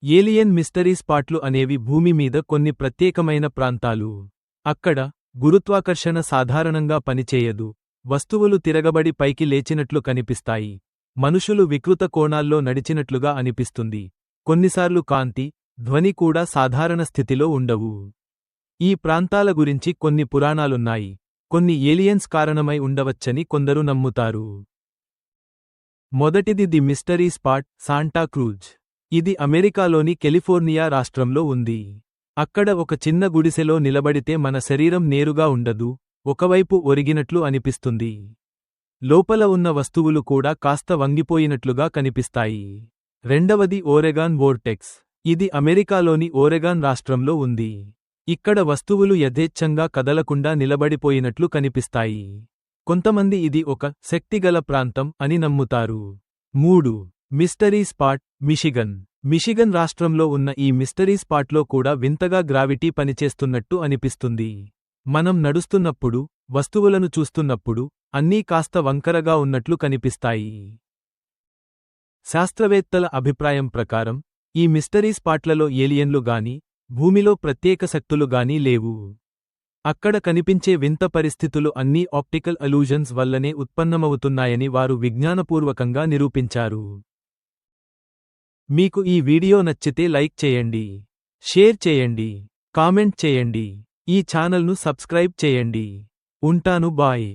Alien mystery స్పాట్లు అనేవి భూమి మీద కొన్ని ప్రత్యేకమైన ప్రాంతాలు. అక్కడ గురుత్వాకర్షణ సాధారణంగా పనిచేయదు. వస్తువులు తిరగబడి పైకి లేచినట్లు కనిపిస్తాయి. మనుషులు వికృత కోణాల్లో నడిచినట్లుగా అనిపిస్తుంది. కొన్నిసార్లు కాంతి, ధ్వని కూడా సాధారణ స్థితిలో ఉండవు. ఈ ప్రాంతాల గురించి కొన్ని పురాణాలున్నాయి. కొన్ని ఏలియన్స్ కారణమై ఉండవచ్చని కొందరు నమ్ముతారు. మొదటిది the mystery spot, Santa cruise. ఇది అమెరికాలోని కెలిఫోర్నియా రాష్ట్రంలో ఉంది. అక్కడ ఒక చిన్న గుడిసెలో నిలబడితే మన శరీరం నేరుగా ఉండదు, ఒకవైపు ఒరిగినట్లు అనిపిస్తుంది. లోపల ఉన్న వస్తువులు కూడా కాస్త వంగిపోయినట్లుగా కనిపిస్తాయి. రెండవది ఓరెగాన్ వోర్టెక్స్. ఇది అమెరికాలోని ఓరెగాన్ రాష్ట్రంలో ఉంది. ఇక్కడ వస్తువులు యథేచ్ఛంగా కదలకుండా నిలబడిపోయినట్లు కనిపిస్తాయి. కొంతమంది ఇది ఒక శక్తిగల ప్రాంతం అని నమ్ముతారు. 3. Mystery spot, Michigan. మిషిగన్ రాష్ట్రంలో ఉన్న ఈ మిస్టరీ స్పాట్లో కూడా వింతగా గ్రావిటీ పనిచేస్తున్నట్టు అనిపిస్తుంది. మనం నడుస్తున్నప్పుడు, వస్తువులను చూస్తున్నప్పుడు, అన్నీ కాస్త వంకరగా ఉన్నట్లు కనిపిస్తాయి. శాస్త్రవేత్తల అభిప్రాయం ప్రకారం, ఈ మిస్టరీ స్పాట్లలో ఏలియన్లు గాని, భూమిలో ప్రత్యేక శక్తులు గానీ లేవు. అక్కడ కనిపించే వింత పరిస్థితులు అన్నీ ఆప్టికల్ అలూజన్స్ వల్లనే ఉత్పన్నమవుతున్నాయని వారు విజ్ఞానపూర్వకంగా నిరూపించారు. మీకు ఈ వీడియో నచ్చితే లైక్ చేయండి, షేర్ చేయండి, కామెంట్ చేయండి. ఈ ఛానల్ను సబ్స్క్రైబ్ చేయండి. ఉంటాను, బాయ్.